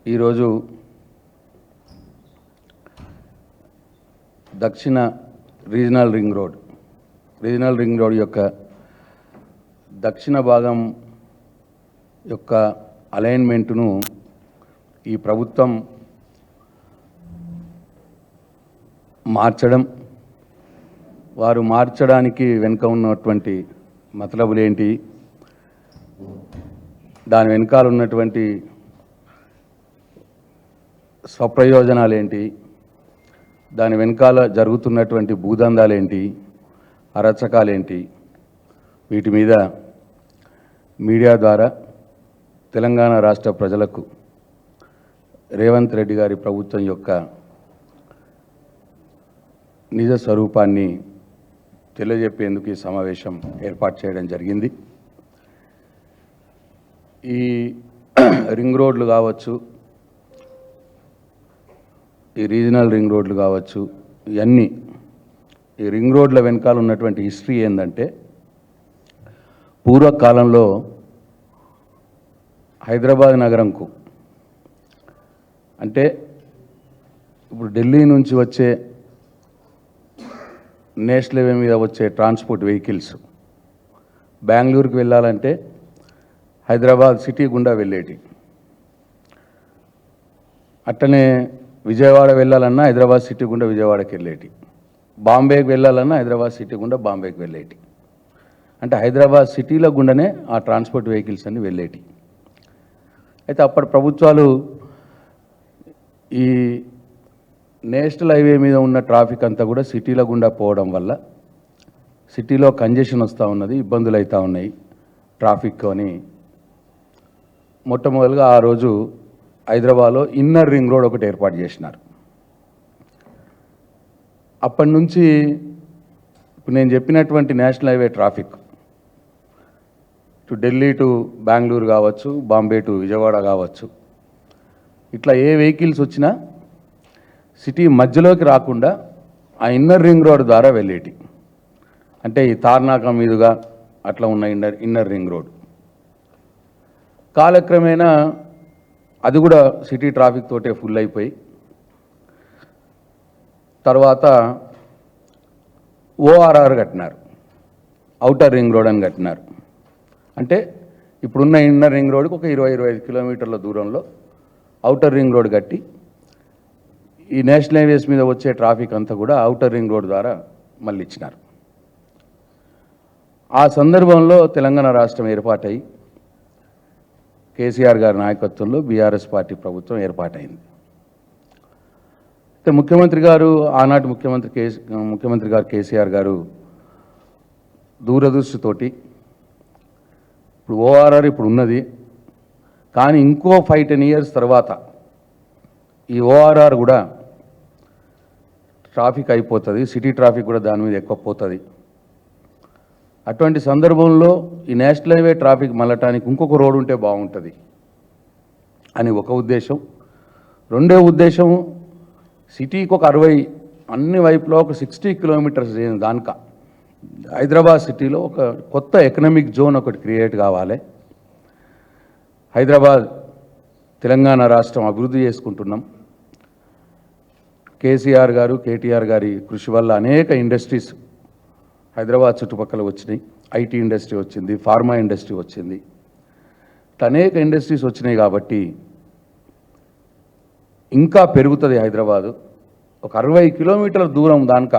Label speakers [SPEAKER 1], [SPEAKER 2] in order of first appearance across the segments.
[SPEAKER 1] ఈరోజు దక్షిణ regional ring road యొక్క దక్షిణ భాగం యొక్క అలైన్మెంట్ను ఈ ప్రభుత్వం వారు మార్చడానికి వెనుక ఉన్నటువంటి మతలబులేంటి, దాని వెనకాల ఉన్నటువంటి స్వప్రయోజనాలేంటి, దాని వెనకాల జరుగుతున్నటువంటి భూదందాలేంటి, అరచకాలేంటి, వీటి మీద మీడియా ద్వారా తెలంగాణ రాష్ట్ర ప్రజలకు రేవంత్ రెడ్డి గారి ప్రభుత్వం యొక్క నిజ స్వరూపాన్ని తెలియజెప్పేందుకు ఈ సమావేశం ఏర్పాటు చేయడం జరిగింది. ఈ రింగ్ రోడ్లు కావచ్చు, ఈ రీజనల్ రింగ్ రోడ్లు కావచ్చు, ఇవన్నీ ఈ రింగ్ రోడ్ల వెనకాల ఉన్నటువంటి హిస్టరీ ఏంటంటే, పూర్వకాలంలో హైదరాబాద్ నగరంకు, అంటే ఇప్పుడు ఢిల్లీ నుంచి వచ్చే నేషనల్ హైవే మీద వచ్చే ట్రాన్స్పోర్ట్ వెహికల్స్ బెంగళూరుకు వెళ్ళాలంటే హైదరాబాద్ సిటీ గుండా వెళ్ళేటి, అట్టనే విజయవాడ వెళ్ళాలన్నా హైదరాబాద్ సిటీ గుండా విజయవాడకి వెళ్ళేటి, బాంబేకి వెళ్ళాలన్నా హైదరాబాద్ సిటీ గుండా బాంబేకి వెళ్ళేటి. అంటే హైదరాబాద్ సిటీల గుండానే ఆ ట్రాన్స్పోర్ట్ వెహికల్స్ అన్ని వెళ్ళేటి. అయితే అప్పటి ప్రభుత్వాలు ఈ నేషనల్ హైవే మీద ఉన్న ట్రాఫిక్ అంతా కూడా సిటీల గుండా పోవడం వల్ల సిటీలో కంజెషన్ వస్తూ ఉన్నది, ఇబ్బందులు అవుతూ ఉన్నాయి ట్రాఫిక్ అని మొట్టమొదటిగా ఆ రోజు హైదరాబాద్లో ఇన్నర్ రింగ్ రోడ్ ఒకటి ఏర్పాటు చేసినారు. అప్పటి నుంచి ఇప్పుడు నేను చెప్పినటువంటి national highway traffic Delhi to Bengaluru కావచ్చు, బాంబే టు విజయవాడ కావచ్చు, ఇట్లా ఏ వెహికల్స్ వచ్చినా సిటీ మధ్యలోకి రాకుండా ఆ ఇన్నర్ రింగ్ రోడ్ ద్వారా వెళ్ళేటి. అంటే ఈ తార్నాక మీదుగా అట్లా ఉన్న ఇన్నర్ రింగ్ రోడ్ కాలక్రమేణా అది కూడా సిటీ ట్రాఫిక్ తోటే ఫుల్ అయిపోయి తర్వాత ఓఆర్ఆర్ కట్టినారు, అవుటర్ రింగ్ రోడ్ అని కట్టినారు. అంటే ఇప్పుడున్న ఇన్నర్ రింగ్ రోడ్కి ఒక 20-25 కిలోమీటర్ల దూరంలో అవుటర్ రింగ్ రోడ్ కట్టి ఈ నేషనల్ హైవేస్ మీద వచ్చే ట్రాఫిక్ అంతా కూడా అవుటర్ రింగ్ రోడ్ ద్వారా మళ్ళీ ఇచ్చినారు. ఆ సందర్భంలో తెలంగాణ రాష్ట్రం ఏర్పాటై కేసీఆర్ గారి నాయకత్వంలో బీఆర్ఎస్ పార్టీ ప్రభుత్వం ఏర్పాటైంది. అయితే ఆనాటి ముఖ్యమంత్రి గారు కేసీఆర్ గారు దూరదృష్టితోటి ఇప్పుడు ఓఆర్ఆర్ ఇప్పుడు ఉన్నది, కానీ ఇంకో 5-10 ఇయర్స్ తర్వాత ఈ ఓఆర్ఆర్ కూడా ట్రాఫిక్ అయిపోతుంది, సిటీ ట్రాఫిక్ కూడా దాని మీద ఎక్కువ పోతుంది. అటువంటి సందర్భంలో ఈ నేషనల్ హైవే ట్రాఫిక్ మళ్ళటానికి ఇంకొక రోడ్ ఉంటే బాగుంటుంది అని ఒక ఉద్దేశం. రెండో ఉద్దేశం, సిటీకి ఒక 60 అన్ని వైపులో ఒక 60 కిలోమీటర్స్ దానిక హైదరాబాద్ సిటీలో ఒక కొత్త ఎకనామిక్ జోన్ ఒకటి క్రియేట్ కావాలి. హైదరాబాద్ తెలంగాణ రాష్ట్రం అభివృద్ధి చేసుకుంటున్నాం. కేసీఆర్ గారు, కేటీఆర్ గారి కృషి వల్ల అనేక ఇండస్ట్రీస్ హైదరాబాద్ చుట్టుపక్కల వచ్చినాయి. ఐటీ ఇండస్ట్రీ వచ్చింది, ఫార్మా ఇండస్ట్రీ వచ్చింది, అనేక ఇండస్ట్రీస్ వచ్చినాయి. కాబట్టి ఇంకా పెరుగుతుంది హైదరాబాదు. ఒక 60 కిలోమీటర్ల దూరం దానిక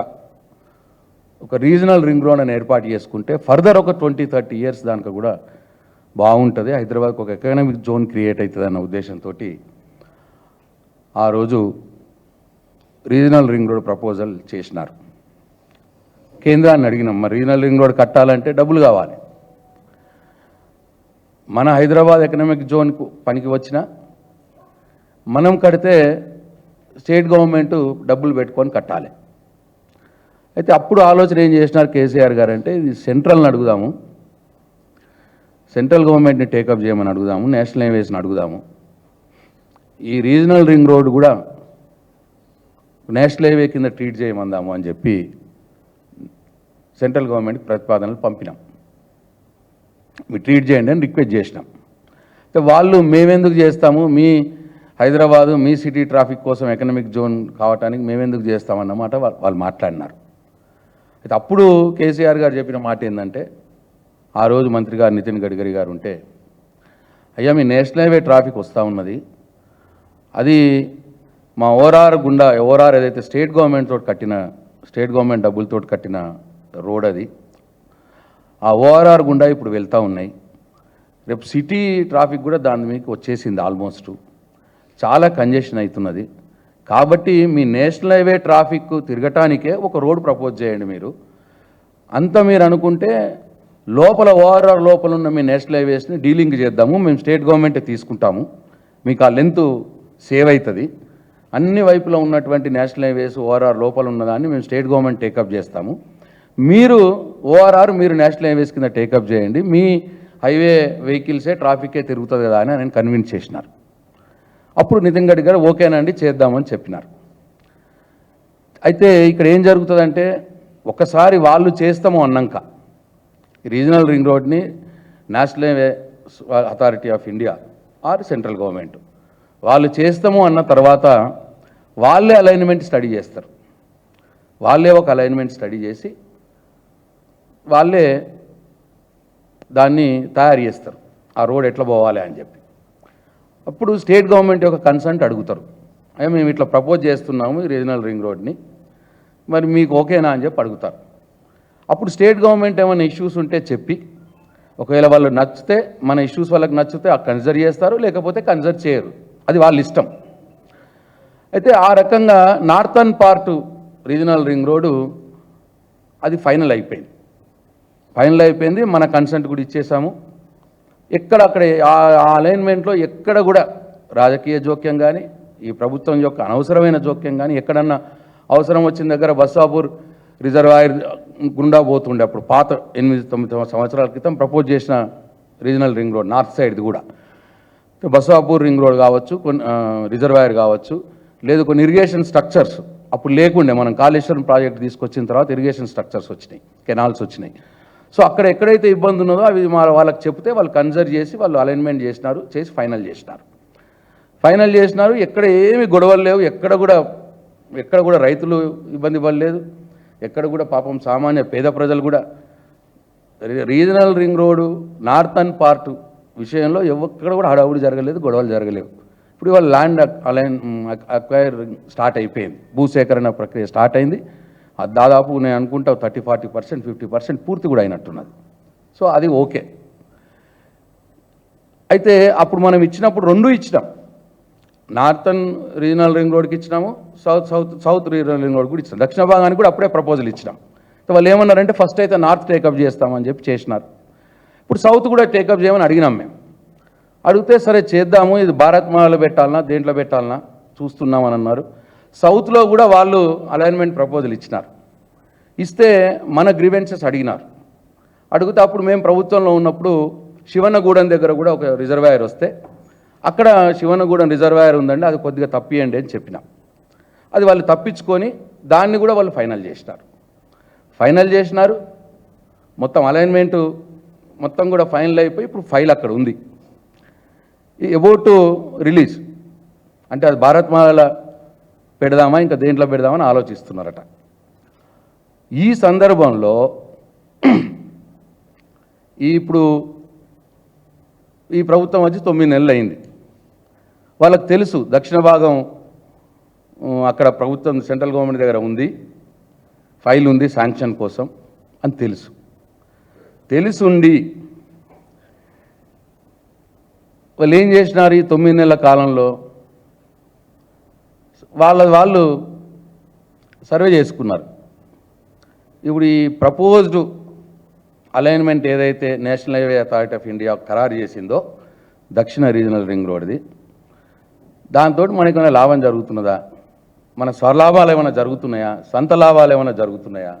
[SPEAKER 1] ఒక రీజనల్ రింగ్ రోడ్ అని ఏర్పాటు చేసుకుంటే ఫర్దర్ ఒక 20-30 ఇయర్స్ దానిక కూడా బాగుంటుంది. హైదరాబాద్కి ఒక ఎకనామిక్ జోన్ క్రియేట్ అవుతుంది అన్న ఉద్దేశంతో ఆ రోజు రీజనల్ రింగ్ రోడ్ ప్రపోజల్ చేసినారు. కేంద్రాన్ని అడిగినాం, మరి రీజనల్ రింగ్ రోడ్ కట్టాలంటే డబ్బులు కావాలి. మన హైదరాబాద్ ఎకనామిక్ జోన్కు పనికి వచ్చినా మనం కడితే స్టేట్ గవర్నమెంట్ డబ్బులు పెట్టుకొని కట్టాలి. అయితే అప్పుడు ఆలోచన ఏం చేసినారు కేసీఆర్ గారు అంటే, ఇది సెంట్రల్ని అడుగుదాము, సెంట్రల్ గవర్నమెంట్ని టేకప్ చేయమని అడుగుదాము, నేషనల్ హైవేస్ని అడుగుదాము, ఈ రీజనల్ రింగ్ రోడ్ కూడా నేషనల్ హైవే కింద ట్రీట్ చేయమందాము అని చెప్పి సెంట్రల్ గవర్నమెంట్కి ప్రతిపాదనలు పంపినాం. మీరు ట్రీట్ చేయండి అని రిక్వెస్ట్ చేసినాం. వాళ్ళు మేమెందుకు చేస్తాము, మీ హైదరాబాదు మీ సిటీ ట్రాఫిక్ కోసం ఎకనామిక్ జోన్ కావటానికి మేమెందుకు చేస్తామన్నమాట వాళ్ళు మాట్లాడినారు. అయితే అప్పుడు కేసీఆర్ గారు చెప్పిన మాట ఏంటంటే, ఆ రోజు మంత్రి గారు నితిన్ గడ్కరీ గారు ఉంటే, అయ్యా మీ నేషనల్ హైవే ట్రాఫిక్ వస్తూ ఉన్నది, అది మా ఓఆర్ఆర్ ఏదైతే స్టేట్ గవర్నమెంట్ డబ్బులతో కట్టిన రోడ్ అది, ఆ ఓఆర్ఆర్ గుండా ఇప్పుడు వెళ్తూ ఉన్నాయి. రేపు సిటీ ట్రాఫిక్ కూడా దాని మీకు వచ్చేసింది, ఆల్మోస్ట్ చాలా కంజెషన్ అవుతున్నది. కాబట్టి మీ నేషనల్ హైవే ట్రాఫిక్ తిరగటానికే ఒక రోడ్ ప్రపోజ్ చేయండి. మీరు అనుకుంటే లోపల ఓఆర్ఆర్ లోపల ఉన్న మీ నేషనల్ హైవేస్ని డీలింగ్ చేద్దాము, మేము స్టేట్ గవర్నమెంటే తీసుకుంటాము, మీకు ఆ లెంత్ సేవ్ అవుతుంది, అన్ని వైపులో ఉన్నటువంటి నేషనల్ హైవేస్ ఓఆర్ఆర్ లోపల ఉన్నదాన్ని మేము స్టేట్ గవర్నమెంట్ టేకప్ చేస్తాము, మీరు మీరు నేషనల్ హైవేస్ కింద టేకప్ చేయండి, మీ హైవే వెహికల్సే ట్రాఫికే తిరుగుతుంది కదా అని నేను కన్విన్స్ చేసినారు. అప్పుడు నితిన్ గడ్కరీ గారు ఓకేనండి చేద్దామని చెప్పినారు. అయితే ఇక్కడ ఏం జరుగుతుందంటే, ఒకసారి వాళ్ళు చేస్తాము అన్నాక రీజనల్ రింగ్ రోడ్ని national highway authority of India or central government వాళ్ళు చేస్తాము అన్న తర్వాత వాళ్ళే అలైన్మెంట్ స్టడీ చేస్తారు. వాళ్ళే ఒక అలైన్మెంట్ స్టడీ చేసి వాళ్ళే దాన్ని తయారు చేస్తారు, ఆ రోడ్ ఎట్లా పోవాలి అని చెప్పి. అప్పుడు స్టేట్ గవర్నమెంట్ యొక్క కన్సల్ట్ అడుగుతారు, అయ్యా మేము ఇట్లా ప్రపోజ్ చేస్తున్నాము ఈ రీజనల్ రింగ్ రోడ్ని, మరి మీకు ఓకేనా అని చెప్పి అడుగుతారు. అప్పుడు స్టేట్ గవర్నమెంట్ ఏమైనా ఇష్యూస్ ఉంటే చెప్పి, ఒకవేళ వాళ్ళు నచ్చితే మన ఇష్యూస్ వాళ్ళకి నచ్చితే ఆ కన్సిడర్ చేస్తారు, లేకపోతే కన్సిడర్ చేయరు, అది వాళ్ళ ఇష్టం. అయితే ఆ రకంగా northern part regional ring road అది ఫైనల్ అయిపోయింది, మన కన్సెంట్ కూడా ఇచ్చేసాము. అక్కడ ఆ అలైన్మెంట్లో ఎక్కడ కూడా రాజకీయ జోక్యం కానీ, ఈ ప్రభుత్వం యొక్క అనవసరమైన జోక్యం కానీ, ఎక్కడన్నా అవసరం వచ్చిన దగ్గర బస్సాపూర్ రిజర్వాయర్ గుండా పోతుండే, అప్పుడు పాత 8-9 సంవత్సరాల క్రితం ప్రపోజ్ చేసిన రీజనల్ రింగ్ రోడ్ నార్త్ సైడ్ది కూడా, బస్సాపూర్ రింగ్ రోడ్ కావచ్చు, రిజర్వాయర్ కావచ్చు, లేదు కొన్ని ఇరిగేషన్ స్ట్రక్చర్స్ అప్పుడు లేకుండే, మనం కాళేశ్వరం ప్రాజెక్ట్ తీసుకొచ్చిన తర్వాత ఇరిగేషన్ స్ట్రక్చర్స్ వచ్చినాయి, కెనాల్స్ వచ్చినాయి. సో అక్కడ ఎక్కడైతే ఇబ్బంది ఉన్నదో అవి వాళ్ళకి చెప్తే వాళ్ళు కన్సిడర్ చేసి వాళ్ళు అలైన్మెంట్ చేసి ఫైనల్ చేసినారు. ఎక్కడ ఏమి గొడవలు లేవు, ఎక్కడ కూడా రైతులు ఇబ్బంది పడలేదు, ఎక్కడ కూడా పాపం సామాన్య పేద ప్రజలు కూడా regional ring road northern part విషయంలో ఎక్కడ కూడా హడావుడి జరగలేదు, గొడవలు జరగలేవు. ఇప్పుడు ఇవాళ ల్యాండ్ అక్వైర్ స్టార్ట్ అయిపోయింది, భూసేకరణ ప్రక్రియ స్టార్ట్ అయింది. దాదాపు నేను అనుకుంటా 30-40%, 50% పూర్తి కూడా అయినట్టున్నది. సో అది ఓకే. అయితే అప్పుడు మనం ఇచ్చినప్పుడు రెండు ఇచ్చినాం, నార్థన్ రీజనల్ రింగ్ రోడ్కి ఇచ్చినాము, సౌత్ రీజనల్ రింగ్ రోడ్ కూడా ఇచ్చినాం, దక్షిణ భాగానికి కూడా అప్పుడే ప్రపోజల్ ఇచ్చినాం. వాళ్ళు ఏమన్నారంటే ఫస్ట్ అయితే నార్త్ టేకప్ చేస్తామని చెప్పి చేసినారు. ఇప్పుడు సౌత్ కూడా టేకప్ చేయమని అడిగినాం మేము. అడిగితే సరే చేద్దాము, ఇది భారత్ మాలలో పెట్టాలన్నా దేంట్లో పెట్టాలన్నా చూస్తున్నామని అన్నారు. సౌత్లో కూడా వాళ్ళు అలైన్మెంట్ ప్రపోజల్ ఇస్తే మన గ్రీవెన్సెస్ అడిగితే అప్పుడు మేము ప్రభుత్వంలో ఉన్నప్పుడు శివన్నగూడెం దగ్గర కూడా ఒక రిజర్వాయర్ వస్తే అక్కడ శివన్నగూడెం రిజర్వాయర్ ఉందండి, అది కొద్దిగా తప్పియండి అని చెప్పినాం. అది వాళ్ళు తప్పించుకొని దాన్ని కూడా వాళ్ళు ఫైనల్ చేసినారు. మొత్తం అలైన్మెంటు మొత్తం కూడా ఫైనల్ అయిపోయి ఇప్పుడు ఫైల్ అక్కడ ఉంది, అబౌట్ టు రిలీజ్. అంటే అది భారత్మాల పెడదామా ఇంకా దేంట్లో పెడదామని ఆలోచిస్తున్నారట. ఈ సందర్భంలో ఇప్పుడు ఈ ప్రభుత్వం వచ్చి 9 నెలలు అయింది. వాళ్ళకి తెలుసు దక్షిణ భాగం అక్కడ ప్రభుత్వం సెంట్రల్ గవర్నమెంట్ దగ్గర ఉంది, ఫైల్ ఉంది శాంక్షన్ కోసం అని తెలుసుండి వాళ్ళు ఏం చేసినారు ఈ 9 నెలల కాలంలో, వాళ్ళు సర్వే చేసుకున్నారు. ఇప్పుడు ఈ ప్రపోజ్డ్ అలైన్మెంట్ ఏదైతే national highway authority of India ఖరారు చేసిందో దక్షిణ రీజనల్ రింగ్ రోడ్ది, దాంతో మనకేమైనా లాభం జరుగుతున్నదా, మన స్వలాభాలు ఏమైనా జరుగుతున్నాయా, సొంత లాభాలు ఏమైనా జరుగుతున్నాయా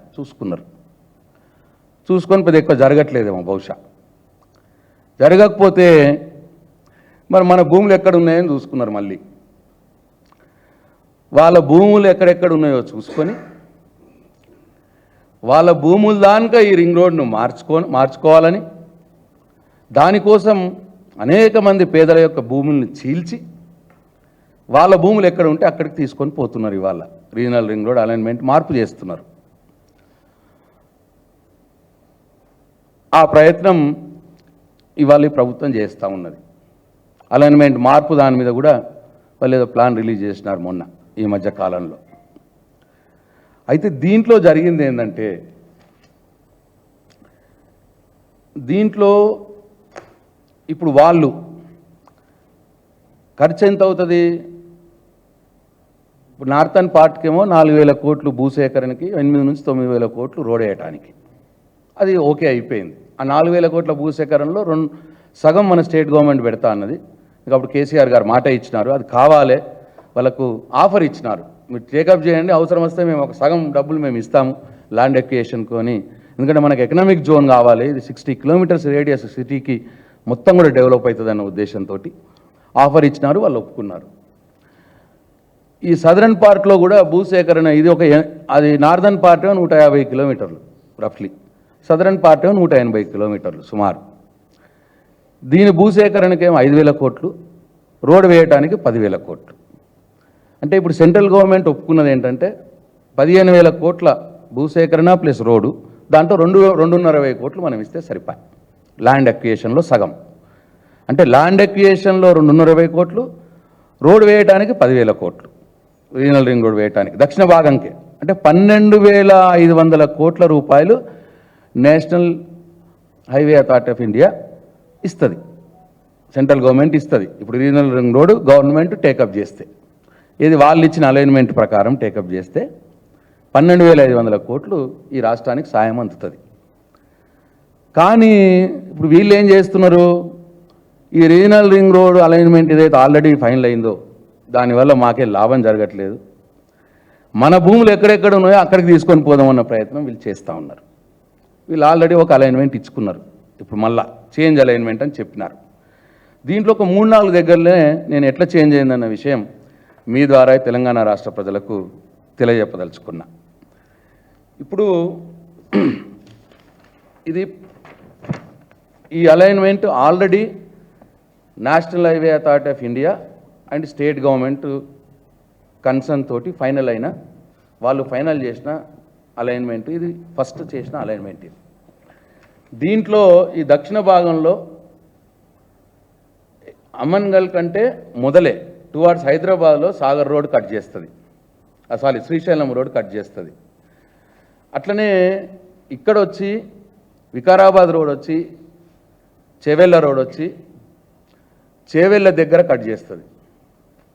[SPEAKER 1] చూసుకొని పెద్ద ఎక్కువ జరగట్లేదేమో బహుశా. జరగకపోతే మరి మన భూములు ఎక్కడ ఉన్నాయని చూసుకున్నారు. మళ్ళీ వాళ్ళ భూములు ఎక్కడెక్కడ ఉన్నాయో చూసుకొని వాళ్ళ భూముల దానిక ఈ రింగ్ రోడ్ను మార్చుకోవాలని, దానికోసం అనేక మంది పేదల యొక్క భూముల్ని చీల్చి వాళ్ళ భూములు ఎక్కడ ఉంటే అక్కడికి తీసుకొని పోతున్నారు. ఇవాళ రీజనల్ రింగ్ రోడ్ అలైన్మెంట్ మార్పు చేస్తున్నారు. ఆ ప్రయత్నం ఇవాళ ఈ ప్రభుత్వం చేస్తూ ఉన్నది. అలైన్మెంట్ మార్పు దాని మీద కూడా వాళ్ళు ఏదో ప్లాన్ రిలీజ్ చేసినారు మొన్న ఈ మధ్య కాలంలో. అయితే దీంట్లో జరిగింది ఏంటంటే, దీంట్లో ఇప్పుడు వాళ్ళు ఖర్చు ఎంత అవుతుంది? ఇప్పుడు నార్థన్ పార్ట్కేమో 4,000 కోట్లు భూసేకరణకి, 8 నుంచి 9,000 కోట్లు రోడ్ వేయటానికి. అది ఓకే అయిపోయింది. ఆ 4,000 కోట్ల భూసేకరణలో సగం మన స్టేట్ గవర్నమెంట్ పెడతా అన్నది. అప్పుడు కేసీఆర్ గారు మాట ఇచ్చినారు, అది కావాలి, వాళ్ళకు ఆఫర్ ఇచ్చినారు, మీరు టేకప్ చేయండి, అవసరం వస్తే మేము ఒక సగం డబ్బులు మేము ఇస్తాము ల్యాండ్ ఎక్విజిషన్కు అని. ఎందుకంటే మనకు ఎకనామిక్ జోన్ కావాలి, ఇది 60 కిలోమీటర్స్ రేడియస్ సిటీకి మొత్తం కూడా డెవలప్ అవుతుంది అన్న ఉద్దేశంతో ఆఫర్ ఇచ్చినారు, వాళ్ళు ఒప్పుకున్నారు. ఈ సదరన్ పార్ట్లో కూడా భూసేకరణ ఇది అది నార్దర్న్ పార్ట్ 150 కిలోమీటర్లు రఫ్లీ, సదరన్ పార్ట్ 180 కిలోమీటర్లు సుమారు. దీని భూసేకరణకేమో 5,000 కోట్లు, రోడ్ వేయడానికి 10,000 కోట్లు. అంటే ఇప్పుడు సెంట్రల్ గవర్నమెంట్ ఒప్పుకున్నది ఏంటంటే 15,000 కోట్ల భూసేకరణ ప్లస్ రోడ్డు, దాంట్లో 2,220 కోట్లు మనం ఇస్తే సరిపోయి ల్యాండ్ ఎక్విజిషన్లో సగం. అంటే ల్యాండ్ ఎక్విజిషన్లో 220 కోట్లు, రోడ్ వేయడానికి 10,000 కోట్లు, రీజనల్ రింగ్ రోడ్ వేయడానికి దక్షిణ భాగంకే. అంటే 12,500 కోట్ల రూపాయలు national highway authority of India ఇస్తుంది, సెంట్రల్ గవర్నమెంట్ ఇస్తుంది. ఇప్పుడు regional ring road government take up చేస్తే, ఇది వాళ్ళు ఇచ్చిన అలైన్మెంట్ ప్రకారం టేకప్ చేస్తే 12,500 కోట్లు ఈ రాష్ట్రానికి సాయం అందుతుంది. కానీ ఇప్పుడు వీళ్ళు ఏం చేస్తున్నారు, ఈ రీజనల్ రింగ్ రోడ్ అలైన్మెంట్ ఏదైతే ఆల్రెడీ ఫైనల్ అయిందో దానివల్ల మాకే లాభం జరగట్లేదు, మన భూములు ఎక్కడెక్కడ ఉన్నాయో అక్కడికి తీసుకొని పోదామన్న ప్రయత్నం వీళ్ళు చేస్తూ ఉన్నారు. వీళ్ళు ఆల్రెడీ ఒక అలైన్మెంట్ ఇచ్చుకున్నారు, ఇప్పుడు మళ్ళా చేంజ్ అలైన్మెంట్ అని చెప్పినారు. దీంట్లో ఒక 3-4 దగ్గరనే నేను ఎట్లా చేంజ్ అయిందన్న విషయం మీ ద్వారా తెలంగాణ రాష్ట్ర ప్రజలకు తెలియజెప్పదలుచుకున్నా. ఇప్పుడు ఈ alignment already national highway authority of India and state government concern తోటి ఫైనల్ అయిన, వాళ్ళు ఫైనల్ చేసిన అలైన్మెంట్, ఇది ఫస్ట్ చేసిన అలైన్మెంట్. ఇది దీంట్లో ఈ దక్షిణ భాగంలో అమన్గల్ కంటే మొదలే టువార్డ్స్ హైదరాబాద్లో సాగర్ రోడ్ కట్ చేస్తుంది, శ్రీశైలం రోడ్ కట్ చేస్తుంది. అట్లనే ఇక్కడ వచ్చి వికారాబాద్ రోడ్ వచ్చి చేవెళ్ళ రోడ్ వచ్చి చేవెళ్ళ దగ్గర కట్ చేస్తుంది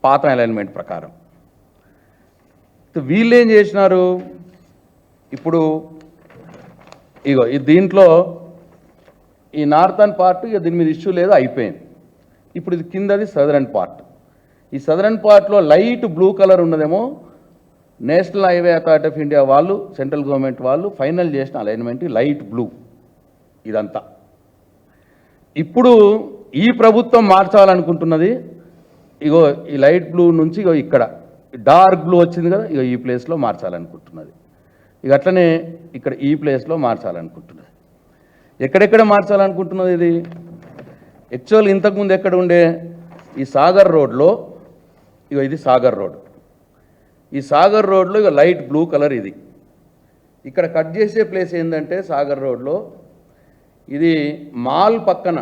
[SPEAKER 1] పాత అలైన్మెంట్ ప్రకారం. వీళ్ళు ఏం చేసినారు, ఇప్పుడు ఇగో దీంట్లో ఈ నార్థన్ పార్ట్ దీని మీద ఇష్యూ లేదు, అయిపోయింది. ఇప్పుడు ఇది కిందది సదరన్ పార్ట్. ఈ సదరన్ పార్ట్లో లైట్ బ్లూ కలర్ ఉన్నదేమో national highway authority of India వాళ్ళు, సెంట్రల్ గవర్నమెంట్ వాళ్ళు ఫైనల్ చేసిన అలైన్మెంట్ లైట్ బ్లూ ఇదంతా. ఇప్పుడు ఈ ప్రభుత్వం మార్చాలనుకుంటున్నది ఇగో ఈ లైట్ బ్లూ నుంచి ఇగో ఇక్కడ డార్క్ బ్లూ వచ్చింది కదా, ఇగో ఈ ప్లేస్లో మార్చాలనుకుంటున్నది. ఇక అట్లనే ఇక్కడ ఈ ప్లేస్లో మార్చాలనుకుంటున్నది. ఎక్కడెక్కడ మార్చాలనుకుంటున్నది ఇది? యాక్చువల్ ఇంతకుముందు ఎక్కడ ఉండే ఈ సాగర్ రోడ్లో, ఇగో ఇది సాగర్ రోడ్, ఈ సాగర్ రోడ్లో ఇక లైట్ బ్లూ కలర్ ఇది. ఇక్కడ కట్ చేసే ప్లేస్ ఏంటంటే సాగర్ రోడ్లో ఇది మాల్ పక్కన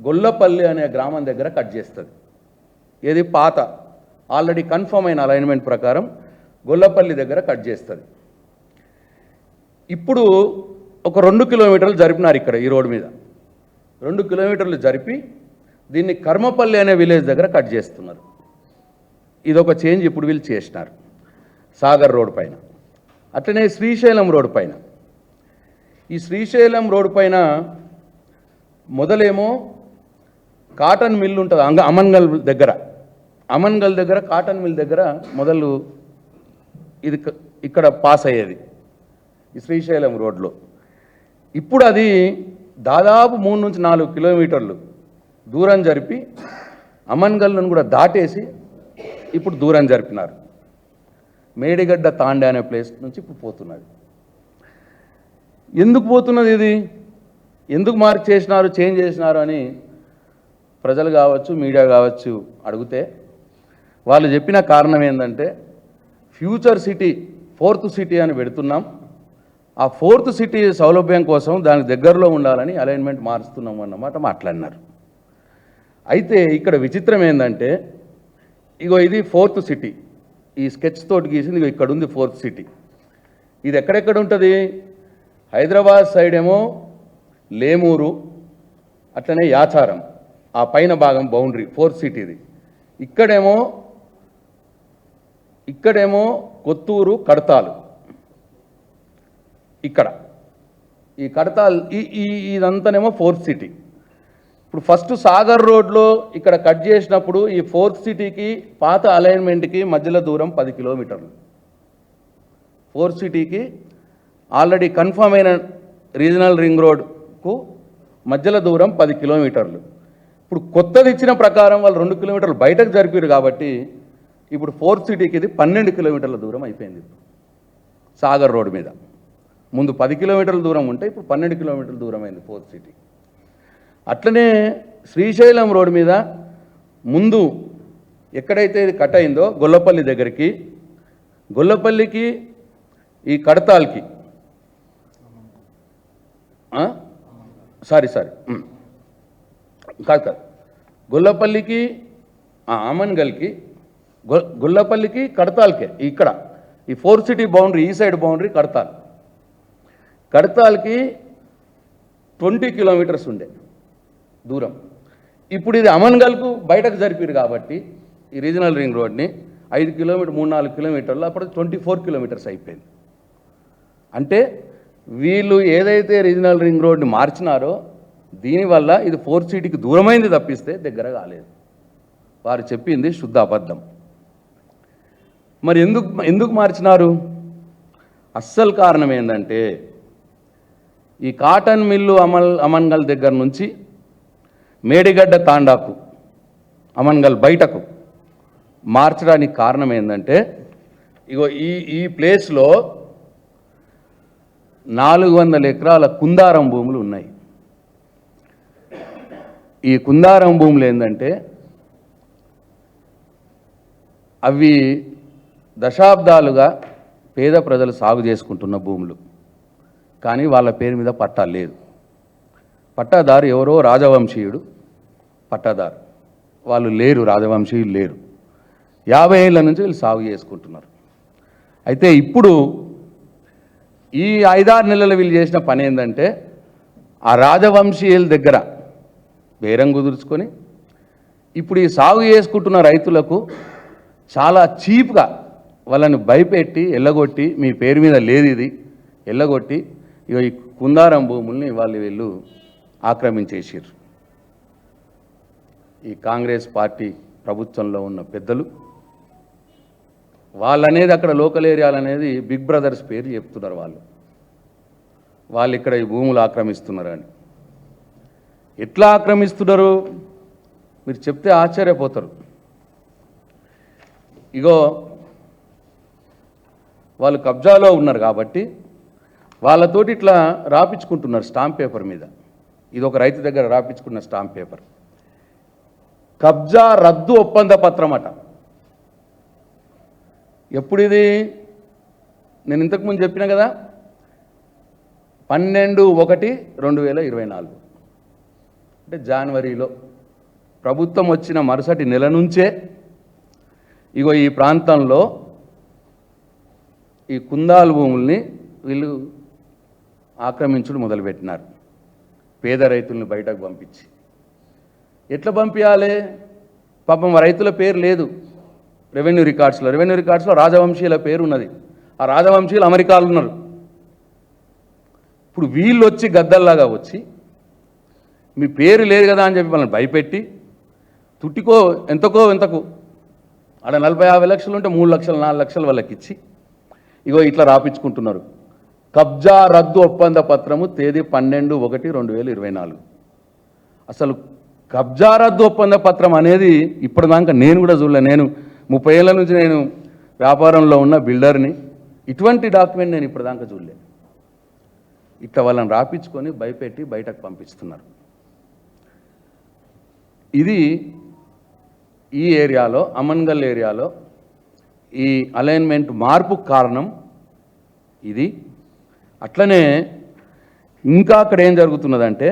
[SPEAKER 1] గొల్లపల్లి అనే గ్రామం దగ్గర కట్ చేస్తుంది. ఇది పాత ఆల్రెడీ కన్ఫర్మ్ అయిన అలైన్మెంట్ ప్రకారం గొల్లపల్లి దగ్గర కట్ చేస్తుంది. ఇప్పుడు ఒక 2 కిలోమీటర్లు జరిపినారు ఇక్కడ ఈ రోడ్డు మీద, 2 కిలోమీటర్లు జరిపి దీన్ని కర్మపల్లి అనే విలేజ్ దగ్గర కట్ చేస్తున్నారు. ఇదొక చేంజ్ ఇప్పుడు వీళ్ళు చేసినారు సాగర్ రోడ్ పైన. అట్లనే శ్రీశైలం రోడ్ పైన, ఈ శ్రీశైలం రోడ్ పైన మొదలేమో కాటన్ మిల్ ఉంటుంది అమన్గల్ దగ్గర, అమన్గల్ దగ్గర కాటన్ మిల్ దగ్గర మొదలు ఇది ఇక్కడ పాస్ అయ్యేది ఈ శ్రీశైలం రోడ్లో. ఇప్పుడు అది దాదాపు 3 నుంచి 4 కిలోమీటర్లు దూరం జరిపి అమన్గల్ను కూడా దాటేసి ఇప్పుడు దూరం జరిపినారు. మేడిగడ్డ తాండే అనే ప్లేస్ నుంచి ఇప్పుడు పోతున్నది. ఎందుకు పోతున్నది ఇది? ఎందుకు మార్క్ చేసినారు, చేంజ్ చేసినారు అని ప్రజలు కావచ్చు, మీడియా కావచ్చు అడిగితే వాళ్ళు చెప్పిన కారణం ఏంటంటే ఫ్యూచర్ సిటీ 4th సిటీ అని పెడుతున్నాం, ఆ 4th సిటీ సౌలభ్యం కోసం దానికి దగ్గరలో ఉండాలని అలైన్మెంట్ మారుస్తున్నాం అన్నమాట మాట్లాడినారు. అయితే ఇక్కడ విచిత్రం ఏంటంటే ఇగో ఇది 4th సిటీ, ఈ స్కెచ్ తోటి గీసింది ఇగో ఇక్కడ ఉంది 4th సిటీ. ఇది ఎక్కడెక్కడ ఉంటుంది? హైదరాబాద్ సైడ్ ఏమో లేమూరు, అట్లనే యాచారం, ఆ పైన భాగం బౌండరీ 4th సిటీది. ఇక్కడేమో కొత్తూరు, కడతాలు, ఇక్కడ ఈ కడతాల్ ఇదంతానేమో 4th సిటీ. ఇప్పుడు ఫస్ట్ సాగర్ రోడ్లో ఇక్కడ కట్ చేసినప్పుడు ఈ 4th సిటీకి పాత అలైన్మెంట్కి మధ్యలో దూరం 10 కిలోమీటర్లు. 4th సిటీకి ఆల్రెడీ కన్ఫర్మ్ అయిన రీజనల్ రింగ్ రోడ్కు మధ్యలో దూరం 10 కిలోమీటర్లు. ఇప్పుడు కొత్తది ఇచ్చిన ప్రకారం వాళ్ళు 2 కిలోమీటర్లు బయటకు జరిపారు కాబట్టి ఇప్పుడు 4th సిటీకి ఇది 12 కిలోమీటర్ల దూరం అయిపోయింది. సాగర్ రోడ్ మీద ముందు 10 కిలోమీటర్ల దూరం ఉంటే ఇప్పుడు 12 కిలోమీటర్ల దూరం అయింది 4th సిటీ. అట్లనే శ్రీశైలం రోడ్ మీద ముందు ఎక్కడైతే ఇది కట్ అయిందో గొల్లపల్లి దగ్గరికి, గొల్లపల్లికి ఈ కడతాల్కి కాదు గొల్లపల్లికి ఆమన్గల్కి గొల్లపల్లికి కడతాల్కే ఇక్కడ ఈ 4th సిటీ బౌండరీ, ఈ సైడ్ బౌండరీ కడతాల్కి 20 కిలోమీటర్స్ ఉండే దూరం. ఇప్పుడు ఇది అమన్గల్కు బయటకు జరిపారు కాబట్టి ఈ రీజనల్ రింగ్ రోడ్ని 5 కిలోమీటర్ 3-4 కిలోమీటర్లు అప్పుడు 24 కిలోమీటర్స్ అయిపోయింది. అంటే వీళ్ళు ఏదైతే రీజనల్ రింగ్ రోడ్ని మార్చినారో దీనివల్ల ఇది 4th సిటీకి దూరమైంది తప్పిస్తే దగ్గర కాలేదు. వారు చెప్పింది శుద్ధ అబద్ధం. మరి ఎందుకు మార్చినారు? అస్సలు కారణం ఏంటంటే ఈ కాటన్ మిల్లు అమన్గల్ దగ్గర నుంచి మేడిగడ్డ తాండాకు అమన్గల్ బయటకు మార్చడానికి కారణం ఏంటంటే ఇగో ఈ ప్లేస్లో 400 ఎకరాల కుందారం భూములు ఉన్నాయి. ఈ కుందారం భూములు ఏంటంటే అవి దశాబ్దాలుగా పేద ప్రజలు సాగు చేసుకుంటున్న భూములు, కానీ వాళ్ళ పేరు మీద పట్టా లేదు. పట్టాదారు ఎవరో రాజవంశీయుడు పట్టాదారు, వాళ్ళు లేరు, రాజవంశీయులు లేరు. 50 ఏళ్ళ నుంచి వీళ్ళు సాగు చేసుకుంటున్నారు. అయితే ఇప్పుడు ఈ 5-6 నెలలు వీళ్ళు చేసిన పని ఏంటంటే ఆ రాజవంశీయుల దగ్గర బేరం కుదుర్చుకొని ఇప్పుడు ఈ సాగు చేసుకుంటున్న రైతులకు చాలా చీప్గా వాళ్ళని భయపెట్టి ఎల్లగొట్టి మీ పేరు మీద లేదు ఇది ఎల్లగొట్టి ఇక ఈ కుందారం భూముల్ని వీళ్ళు ఆక్రమించేసారు. ఈ కాంగ్రెస్ పార్టీ ప్రభుత్వంలో ఉన్న పెద్దలు వాళ్ళనేది అక్కడ లోకల్ ఏరియాలు అనేది బిగ్ బ్రదర్స్ పేరు చెప్తున్నారు. వాళ్ళు ఇక్కడ ఈ భూములు ఆక్రమిస్తున్నారని. ఎట్లా ఆక్రమిస్తున్నారు మీరు చెప్తే ఆశ్చర్యపోతారు. ఇగో వాళ్ళు కబ్జాలో ఉన్నారు కాబట్టి వాళ్ళతోటి ఇట్లా రాపించుకుంటున్నారు స్టాంప్ పేపర్ మీద. ఇది ఒక రైతు దగ్గర రాపించుకున్న స్టాంప్ పేపర్. కబ్జా రద్దు ఒప్పంద పత్రం అట. ఎప్పుడు ఇది? నేను ఇంతకుముందు చెప్పిన కదా, 12/1/2024 అంటే జనవరిలో ప్రభుత్వం వచ్చిన మరుసటి నెల నుంచే ఇగో ఈ ప్రాంతంలో ఈ కుందాలు భూముల్ని వీళ్ళు ఆక్రమించుడు మొదలుపెట్టినారు. పేద రైతుల్ని బయటకు పంపించి ఎట్లా పంపించాలి? పాపం రైతుల పేరు లేదు రెవెన్యూ రికార్డ్స్లో రాజవంశీయుల పేరు ఉన్నది. ఆ రాజవంశీయులు అమెరికాలో ఉన్నారు. ఇప్పుడు వీళ్ళు వచ్చి గద్దల్లాగా వచ్చి మీ పేరు లేదు కదా అని చెప్పి వాళ్ళని భయపెట్టి తుట్టికో ఎంతకు ఆడ 40-50 లక్షలు ఉంటే 3 లక్షలు 4 లక్షలు వాళ్ళకి ఇచ్చి ఇగో ఇట్లా రాపించుకుంటున్నారు. కబ్జా రద్దు ఒప్పంద పత్రము తేదీ 12/1/2024. అసలు కబ్జా రద్దు ఒప్పంద పత్రం అనేది ఇప్పటిదాకా నేను కూడా చూడలే. నేను 30 ఏళ్ళ నుంచి నేను వ్యాపారంలో ఉన్న బిల్డర్ని. ఇటువంటి డాక్యుమెంట్ నేను ఇప్పటిదాకా చూడలే. ఇట్లా వాళ్ళని రాపించుకొని భయపెట్టి బయటకు పంపిస్తున్నారు. ఇది ఈ ఏరియాలో అమన్గల్ ఏరియాలో ఈ అలైన్మెంట్ మార్పు కారణం ఇది. అట్లనే ఇంకా అక్కడ ఏం జరుగుతున్నదంటే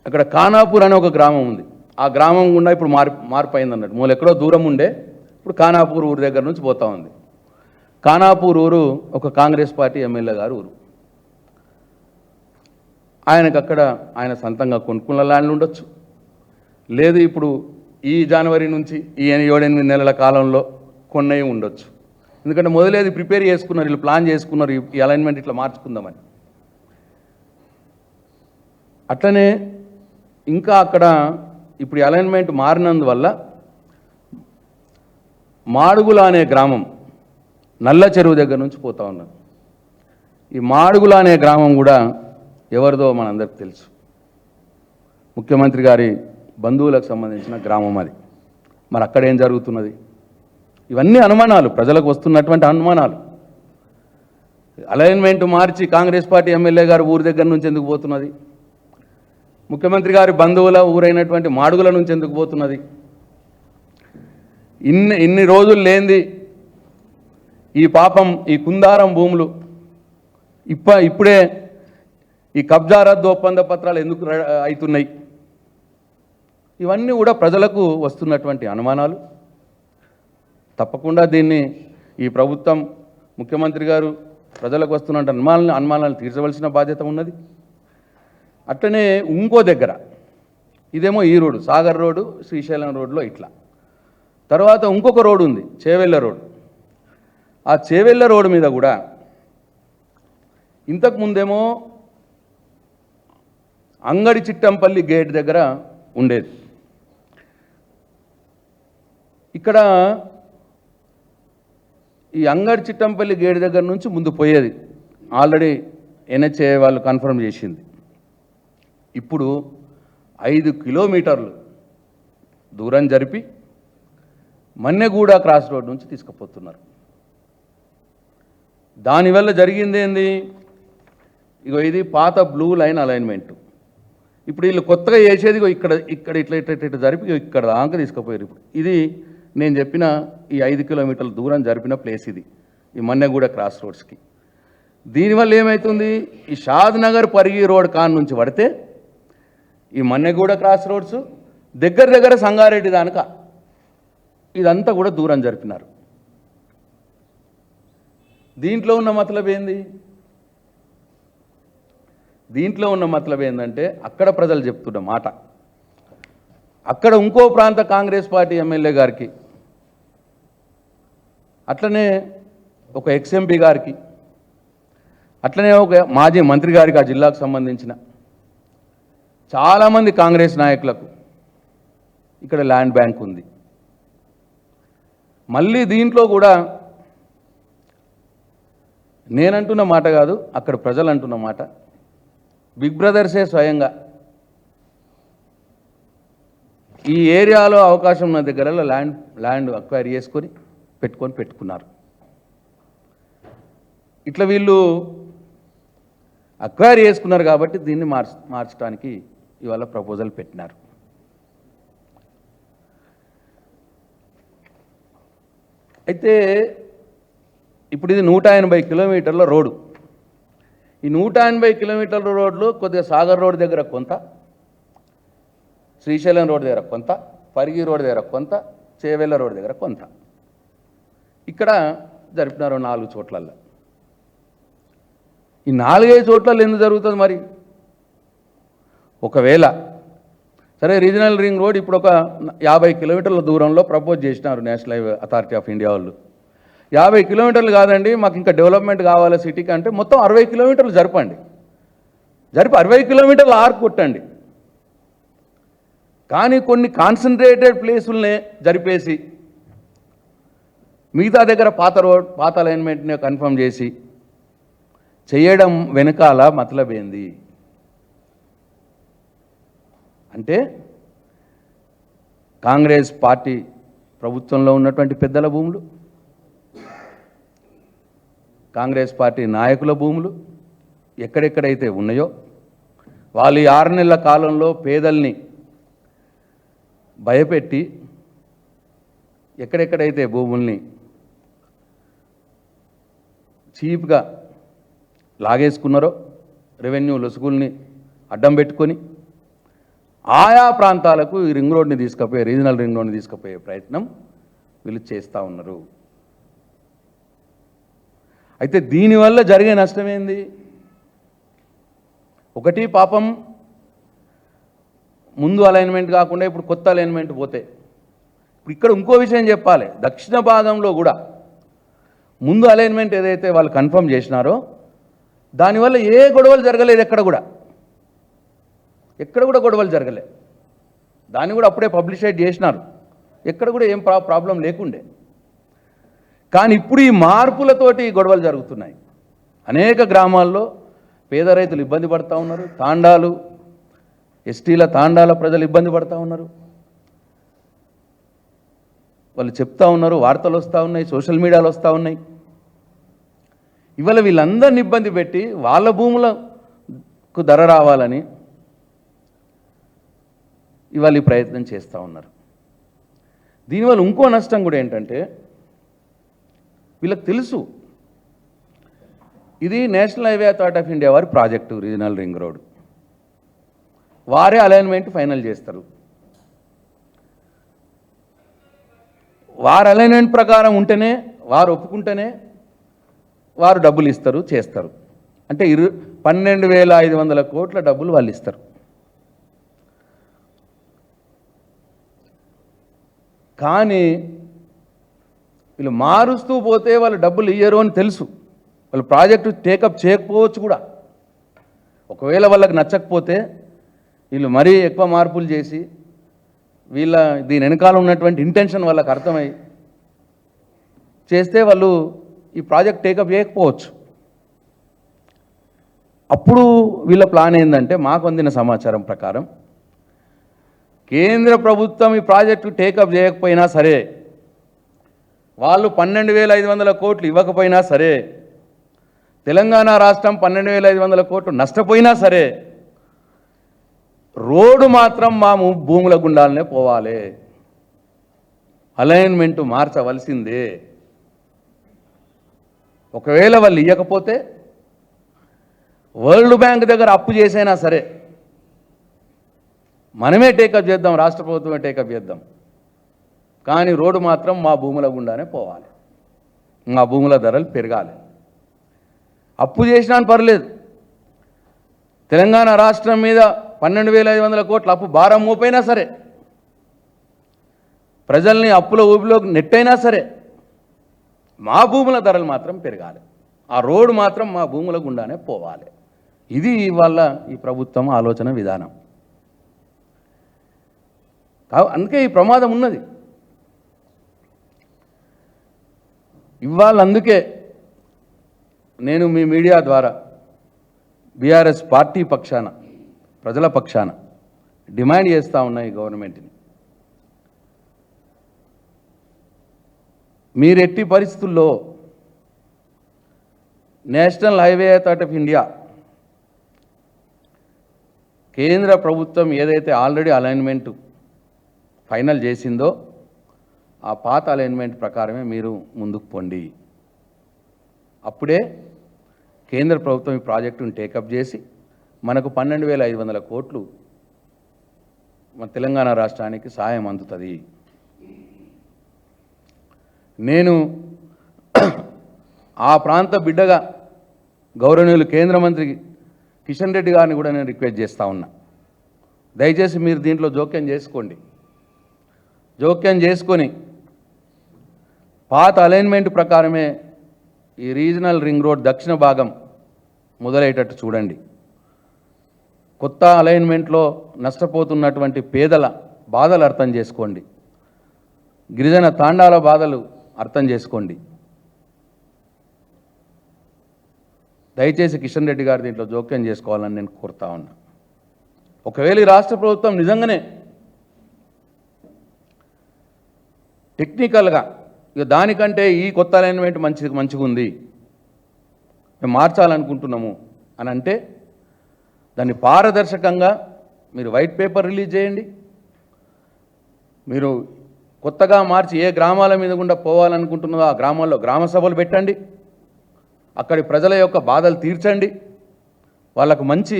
[SPEAKER 1] అక్కడ ఖానాపూర్ అనే ఒక గ్రామం ఉంది. ఆ గ్రామం గుండా ఇప్పుడు మార్పు అయింది అన్నట్టు. మూల ఎక్కడో దూరం ఉండే ఇప్పుడు ఖానాపూర్ ఊరు దగ్గర నుంచి పోతా ఉంది. ఖానాపూర్ ఊరు ఒక కాంగ్రెస్ పార్టీ ఎమ్మెల్యే గారు ఊరు. ఆయనకు అక్కడ ఆయన సొంతంగా కొనుక్కున్న ల్యాండ్లు ఉండొచ్చు, లేదు ఇప్పుడు ఈ జనవరి నుంచి ఈ 7-8 నెలల కాలంలో కొన్నవి ఉండొచ్చు. ఎందుకంటే మొదలేది ప్రిపేర్ చేసుకున్నారు, వీళ్ళు ప్లాన్ చేసుకున్నారు ఈ అలైన్మెంట్ ఇట్లా మార్చుకుందామని. అట్లనే ఇంకా అక్కడ ఇప్పుడు అలైన్మెంట్ మారినందువల్ల మాడుగుల అనే గ్రామం నల్ల చెరువు దగ్గర నుంచి పోతా ఉన్నారు. ఈ మాడుగుల అనే గ్రామం కూడా ఎవరిదో మనందరికీ తెలుసు. ముఖ్యమంత్రి గారి బంధువులకు సంబంధించిన గ్రామం అది. మరి అక్కడ ఏం జరుగుతున్నది? ఇవన్నీ అనుమానాలు, ప్రజలకు వస్తున్నటువంటి అనుమానాలు. అలైన్మెంట్ మార్చి కాంగ్రెస్ పార్టీ ఎమ్మెల్యే గారు ఊరి దగ్గర నుంచి ఎందుకు పోతున్నది? ముఖ్యమంత్రి గారి బంధువుల ఊరైనటువంటి మాడుగుల నుంచి ఎందుకు పోతున్నది? ఇన్ని రోజులు లేనిది ఈ పాపం ఈ కుందారం భూములు ఇప్పుడే ఈ కబ్జా రద్దు ఒప్పంద పత్రాలు ఎందుకు అవుతున్నాయి? ఇవన్నీ కూడా ప్రజలకు వస్తున్నటువంటి అనుమానాలు. తప్పకుండా దీన్ని ఈ ప్రభుత్వం ముఖ్యమంత్రి గారు ప్రజలకు వస్తున్న అనుమానాలు తీర్చవలసిన బాధ్యత ఉన్నది. అట్లనే ఇంకో దగ్గర ఇదేమో ఈ రోడ్డు సాగర్ రోడ్డు శ్రీశైలం రోడ్లో ఇట్లా, తర్వాత ఇంకొక రోడ్డు ఉంది చేవెళ్ళ రోడ్డు. ఆ చేవెళ్ళ రోడ్డు మీద కూడా ఇంతకు ముందేమో అంగడి చిట్టంపల్లి గేట్ దగ్గర ఉండేది. ఇక్కడ ఈ అంగడి చిట్టంపల్లి గేట్ దగ్గర నుంచి ముందు పోయేది ఆల్రెడీ ఎన్హెచ్ఏ వాళ్ళు కన్ఫర్మ్ చేసింది. ఇప్పుడు 5 కిలోమీటర్లు దూరం జరిపి మన్నెగూడ క్రాస్ రోడ్ నుంచి తీసుకుపోతున్నారు. దానివల్ల జరిగింది ఏంది? ఇగో ఇది పాత బ్లూ లైన్ అలైన్మెంట్. ఇప్పుడు వీళ్ళు కొత్తగా చేసేది ఇక్కడ ఇక్కడ ఇట్లా ఇట్లా ఇట్లా జరిపి ఇక్కడ దాకా తీసుకుపోయారు. ఇప్పుడు ఇది నేను చెప్పిన ఈ 5 కిలోమీటర్ల దూరం జరిపిన ప్లేస్ ఇది, ఈ మన్నెగూడ క్రాస్ రోడ్స్కి. దీనివల్ల ఏమవుతుంది? ఈ షాద్ నగర్ పరిగి రోడ్ కాన్ నుంచి పడితే ఈ మన్నెగూడ క్రాస్ రోడ్స్ దగ్గర సంగారెడ్డి దానిక ఇదంతా కూడా దూరం జరిపినారు. దీంట్లో ఉన్న మతలబ్ ఏంది? దీంట్లో ఉన్న మతలబ్ ఏంటంటే అక్కడ ప్రజలు చెప్తున్న మాట, అక్కడ ఇంకో ప్రాంత కాంగ్రెస్ పార్టీ ఎమ్మెల్యే గారికి, అట్లనే ఒక ఎక్స్ఎంపీ గారికి, అట్లనే ఒక మాజీ మంత్రి గారికి, ఆ జిల్లాకు సంబంధించిన చాలామంది కాంగ్రెస్ నాయకులకు ఇక్కడ ల్యాండ్ బ్యాంక్ ఉంది. మళ్ళీ దీంట్లో కూడా నేనంటున్న మాట కాదు, అక్కడ ప్రజలు అంటున్న మాట, బిగ్ బ్రదర్సే స్వయంగా ఈ ఏరియాలో అవకాశం ఉన్న దగ్గర ల్యాండ్ అక్వైర్ చేసుకొని పెట్టుకున్నారు. ఇట్లా వీళ్ళు అక్వైర్ చేసుకున్నారు కాబట్టి దీన్ని మార్చడానికి ఇవాళ ప్రపోజల్ పెట్టినారు. అయితే ఇప్పుడు ఇది 180 కిలోమీటర్ల రోడ్డు. ఈ 180 కిలోమీటర్ల రోడ్లు కొద్దిగా సాగర్ రోడ్ దగ్గర కొంత, శ్రీశైలం రోడ్ దగ్గర కొంత, పరిగి రోడ్ దగ్గర కొంత, చేవెళ్ళ రోడ్ దగ్గర కొంత ఇక్కడ జరిపినారు 4 చోట్లల్లో. ఈ 4-5 చోట్లలో ఎందుకు జరుగుతుంది మరి? ఒకవేళ సరే రీజనల్ రింగ్ రోడ్ ఇప్పుడు ఒక 50 కిలోమీటర్ల దూరంలో ప్రపోజ్ చేసినారు national highway authority of India వాళ్ళు. 50 కిలోమీటర్లు కాదండి, మాకు ఇంకా డెవలప్మెంట్ కావాలి సిటీకి అంటే మొత్తం 60 కిలోమీటర్లు జరిపి 60 కిలోమీటర్లు ఆర్క్ కొట్టండి. కానీ కొన్ని కాన్సన్ట్రేటెడ్ ప్లేసులనే జరిపేసి మిగతా దగ్గర పాత అలైన్మెంట్ని కన్ఫర్మ్ చేసి చేయడం వెనకాల మతలబ్ ఏంది అంటే, కాంగ్రెస్ పార్టీ ప్రభుత్వంలో ఉన్నటువంటి పెద్దల భూములు, కాంగ్రెస్ పార్టీ నాయకుల భూములు ఎక్కడెక్కడైతే ఉన్నాయో వాళ్ళు 6 నెలల కాలంలో పేదల్ని భయపెట్టి ఎక్కడెక్కడైతే భూముల్ని చీప్గా లాగేసుకున్నారో రెవెన్యూ లొసుగుల్ని అడ్డం పెట్టుకొని ఆయా ప్రాంతాలకు ఈ రింగ్ రోడ్ని తీసుకుపోయే రీజనల్ రింగ్ రోడ్ని తీసుకుపోయే ప్రయత్నం వీళ్ళు చేస్తూ ఉన్నారు. అయితే దీనివల్ల జరిగే నష్టం ఏంది? ఒకటి పాపం ముందు అలైన్మెంట్ కాకుండా ఇప్పుడు కొత్త అలైన్మెంట్ పోతే ఇప్పుడు ఇక్కడ ఇంకో విషయం చెప్పాలి. దక్షిణ భాగంలో కూడా ముందు అలైన్మెంట్ ఏదైతే వాళ్ళు కన్ఫర్మ్ చేసినారో దానివల్ల ఏ గొడవలు జరగలేదు. ఎక్కడ కూడా గొడవలు జరగలేదు. దాన్ని కూడా అప్పుడే పబ్లిషైడ్ చేసినారు. ఎక్కడ కూడా ఏం ప్రాబ్లం లేకుండే. కానీ ఇప్పుడు ఈ మార్పులతోటి గొడవలు జరుగుతున్నాయి. అనేక గ్రామాల్లో పేద రైతులు ఇబ్బంది పడుతూ ఉన్నారు. తాండాలు ఎస్టీల తాండాల ప్రజలు ఇబ్బంది పడుతూ ఉన్నారు. వాళ్ళు చెప్తా ఉన్నారు, వార్తలు వస్తూ ఉన్నాయి, సోషల్ మీడియాలో వస్తూ ఉన్నాయి. ఇవాళ వీళ్ళందరినీ ఇబ్బంది పెట్టి వాళ్ళ భూములకు ధర రావాలని ఇవాళ ఈ ప్రయత్నం చేస్తూ ఉన్నారు. దీనివల్ల ఇంకో నష్టం కూడా ఏంటంటే వీళ్ళకి తెలుసు ఇది national highway authority of India వారి ప్రాజెక్టు రీజనల్ రింగ్ రోడ్. వారే అలైన్మెంట్ ఫైనల్ చేస్తారు. వారు అలైన్మెంట్ ప్రకారం ఉంటేనే, వారు ఒప్పుకుంటేనే వారు డబ్బులు ఇస్తారు, చేస్తారు. అంటే 12,500 కోట్ల డబ్బులు వాళ్ళు ఇస్తారు. కానీ వీళ్ళు మారుస్తూ పోతే వాళ్ళు డబ్బులు ఇయ్యరు అని తెలుసు. వాళ్ళు ప్రాజెక్టు టేకప్ చేయకపోవచ్చు కూడా. ఒకవేళ వాళ్ళకి నచ్చకపోతే వీళ్ళు మరీ ఎక్కువ మార్పులు చేసి దీని వెనకాల ఉన్నటువంటి ఇంటెన్షన్ వాళ్ళకి అర్థమై చేస్తే వాళ్ళు ఈ ప్రాజెక్ట్ టేకప్ చేయకపోవచ్చు. అప్పుడు వీళ్ళ ప్లాన్ ఏంటంటే మాకు అందిన సమాచారం ప్రకారం కేంద్ర ప్రభుత్వం ఈ ప్రాజెక్టు టేకప్ చేయకపోయినా సరే, వాళ్ళు 12,500 కోట్లు ఇవ్వకపోయినా సరే, తెలంగాణ రాష్ట్రం 12,500 కోట్లు నష్టపోయినా సరే, రోడ్డు మాత్రం మా భూముల గుండాలనే పోవాలి, అలైన్మెంటు మార్చవలసిందే. ఒకవేళ వాళ్ళు ఇవ్వకపోతే వరల్డ్ బ్యాంక్ దగ్గర అప్పు చేసైనా సరే మనమే టేకప్ చేద్దాం, రాష్ట్ర ప్రభుత్వమే టేకప్ చేద్దాం, కానీ రోడ్డు మాత్రం మా భూముల గుండానే పోవాలి, మా భూముల ధరలు పెరగాలి. అప్పు చేసినా పర్లేదు, తెలంగాణ రాష్ట్రం మీద 12,500 కోట్ల అప్పు భారం మోపైనా సరే, ప్రజల్ని అప్పుల ఊపిలోకి నెట్టైనా సరే, మా భూముల ధరలు మాత్రం పెరగాలి, ఆ రోడ్డు మాత్రం మా భూముల గుండానే పోవాలి. ఇది ఇవాళ ఈ ప్రభుత్వం ఆలోచన విధానం. అందుకే ఈ ప్రమాదం ఉన్నది. ఇవాళ అందుకే నేను మీ మీడియా ద్వారా బీఆర్ఎస్ పార్టీ పక్షాన, ప్రజల పక్షాన డిమాండ్ చేస్తూ ఉన్నా ఈ గవర్నమెంట్ని. మీరెట్టి పరిస్థితుల్లో national highway authority of India కేంద్ర ప్రభుత్వం ఏదైతే ఆల్రెడీ అలైన్మెంట్ ఫైనల్ చేసిందో ఆ పాత అలైన్మెంట్ ప్రకారమే మీరు ముందుకు పోండి. అప్పుడే కేంద్ర ప్రభుత్వం ఈ ప్రాజెక్టును టేకప్ చేసి మనకు 12,500 కోట్లు మన తెలంగాణ రాష్ట్రానికి సాయం అందుతుంది. నేను ఆ ప్రాంత బిడ్డగా గౌరవనీయులు కేంద్ర మంత్రి కిషన్ రెడ్డి గారిని కూడా నేను రిక్వెస్ట్ చేస్తూ ఉన్నా, దయచేసి మీరు దీంట్లో జోక్యం చేసుకోండి. జోక్యం చేసుకొని పాత అలైన్మెంట్ ప్రకారమే ఈ రీజనల్ రింగ్ రోడ్ దక్షిణ భాగం మొదలయ్యేటట్టు చూడండి. కొత్త అలైన్మెంట్లో నష్టపోతున్నటువంటి పేదల బాధలు అర్థం చేసుకోండి, గిరిజన తాండాల బాధలు అర్థం చేసుకోండి. దయచేసి కిషన్ రెడ్డి గారు దీంట్లో జోక్యం చేసుకోవాలని నేను కోరుతా ఉన్నా. ఒకవేళ ఈ రాష్ట్ర ప్రభుత్వం నిజంగానే టెక్నికల్గా ఇక దానికంటే ఈ కొత్త అలైన్మెంట్ మంచిగా ఉంది, మేము మార్చాలనుకుంటున్నాము అని అంటే దాన్ని పారదర్శకంగా మీరు వైట్ పేపర్ రిలీజ్ చేయండి. మీరు కొత్తగా మార్చి ఏ గ్రామాల మీద గుండా పోవాలనుకుంటున్నారో ఆ గ్రామాల్లో గ్రామ సభలు పెట్టండి, అక్కడి ప్రజల యొక్క బాధలు తీర్చండి, వాళ్ళకు మంచి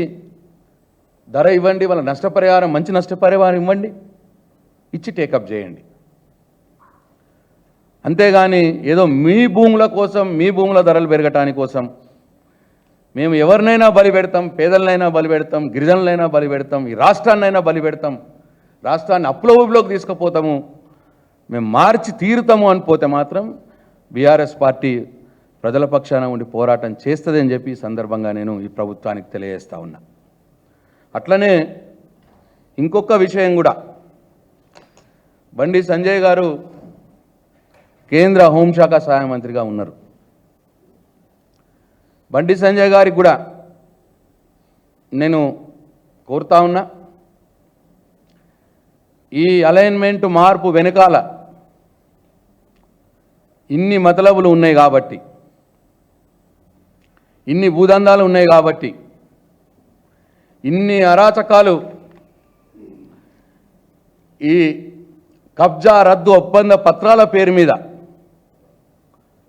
[SPEAKER 1] ధర ఇవ్వండి, వాళ్ళ నష్టపరిహారం మంచి నష్టపరిహారం ఇవ్వండి, ఇచ్చి టేకప్ చేయండి. అంతేగాని ఏదో మీ భూముల కోసం, మీ భూముల ధరలు పెరగటాని కోసం మేము ఎవరినైనా బలి పెడతాం, పేదలనైనా బలి పెడతాం, గిరిజనులైనా బలి పెడతాం, ఈ రాష్ట్రాన్నైనా బలి పెడతాం, రాష్ట్రాన్ని అప్పుల ఊబిలోకి తీసుకుపోతాము, మేము మార్చి తీరుతాము అని పోతే మాత్రం బీఆర్ఎస్ పార్టీ ప్రజల పక్షాన ఉండి పోరాటం చేస్తుందని చెప్పి ఈ సందర్భంగా నేను ఈ ప్రభుత్వానికి తెలియజేస్తా ఉన్నా. అట్లనే ఇంకొక విషయం కూడా, బండి సంజయ్ గారు కేంద్ర హోంశాఖ సహాయ మంత్రిగా ఉన్నారు. బండి సంజయ్ గారికి కూడా నేను కోరుతా ఉన్నా, ఈ అలైన్మెంట్ మార్పు వెనకాల ఇన్ని మతలబులు ఉన్నాయి కాబట్టి, ఇన్ని భూదందాలు ఉన్నాయి కాబట్టి, ఇన్ని అరాచకాలు ఈ కబ్జా రద్దు ఒప్పంద పత్రాల పేరు మీద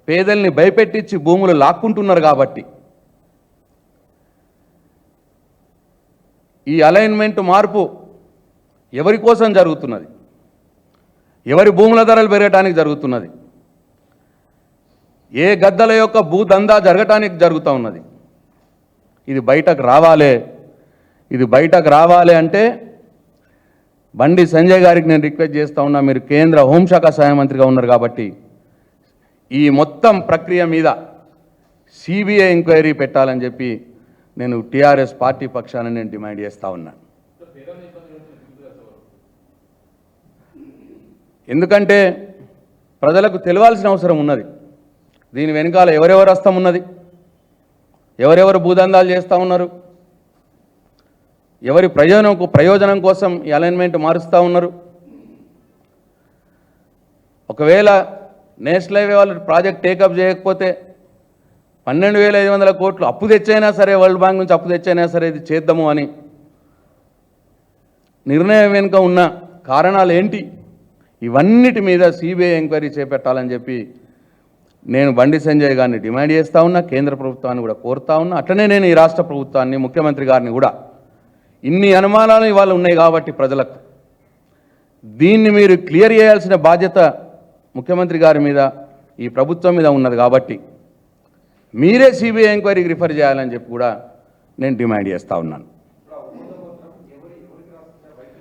[SPEAKER 1] పేదల్ని భయపెట్టించి భూములు లాక్కుంటున్నారు కాబట్టి ఈ అలైన్మెంట్ మార్పు ఎవరి కోసం జరుగుతున్నది, ఎవరి భూముల ధరలు పెరగటానికి జరుగుతున్నది, ఏ గద్దల యొక్క భూదందా జరగటానికి జరుగుతూ ఉన్నది, ఇది బయటకు రావాలి. ఇది బయటకు రావాలి అంటే బండి సంజయ్ గారికి నేను రిక్వెస్ట్ చేస్తూ ఉన్నా, మీరు కేంద్ర హోంశాఖ సహాయ మంత్రిగా ఉన్నారు కాబట్టి ఈ మొత్తం ప్రక్రియ మీద సిబిఐ ఎంక్వైరీ పెట్టాలని చెప్పి నేను టీఆర్ఎస్ పార్టీ పక్షాన నేను డిమాండ్ చేస్తూ ఉన్నా. ఎందుకంటే ప్రజలకు తెలియాల్సిన అవసరం ఉన్నది, దీని వెనకాల ఎవరెవరు హస్తం ఉన్నది, ఎవరెవరు భూదందాలు చేస్తూ ఉన్నారు, ఎవరి ప్రయోజనం కోసం ఈ అలైన్మెంట్ మారుస్తూ ఉన్నారు. ఒకవేళ నేషనల్ హైవే వాళ్ళు ప్రాజెక్ట్ టేకప్ చేయకపోతే 12,500 కోట్లు అప్పు తెచ్చైనా సరే, వరల్డ్ బ్యాంక్ నుంచి అప్పు తెచ్చైనా సరే ఇది చేద్దాము అని నిర్ణయం వెనుక ఉన్న కారణాలు ఏంటి, ఇవన్నిటి మీద సిబిఐ ఎంక్వైరీ చేపట్టాలని చెప్పి నేను బండి సంజయ్ గారిని డిమాండ్ చేస్తూ ఉన్నా, కేంద్ర ప్రభుత్వాన్ని కూడా కోరుతా ఉన్నా. అట్లనే నేను ఈ రాష్ట్ర ప్రభుత్వాన్ని, ముఖ్యమంత్రి గారిని కూడా, ఇన్ని అనుమానాలు ఇవాళ ఉన్నాయి కాబట్టి ప్రజలకు దీన్ని మీరు క్లియర్ చేయాల్సిన బాధ్యత ముఖ్యమంత్రి గారి మీద, ఈ ప్రభుత్వం మీద ఉన్నది కాబట్టి మీరే సిబిఐ ఎంక్వైరీకి రిఫర్ చేయాలని చెప్పి కూడా నేను డిమాండ్ చేస్తూ ఉన్నాను.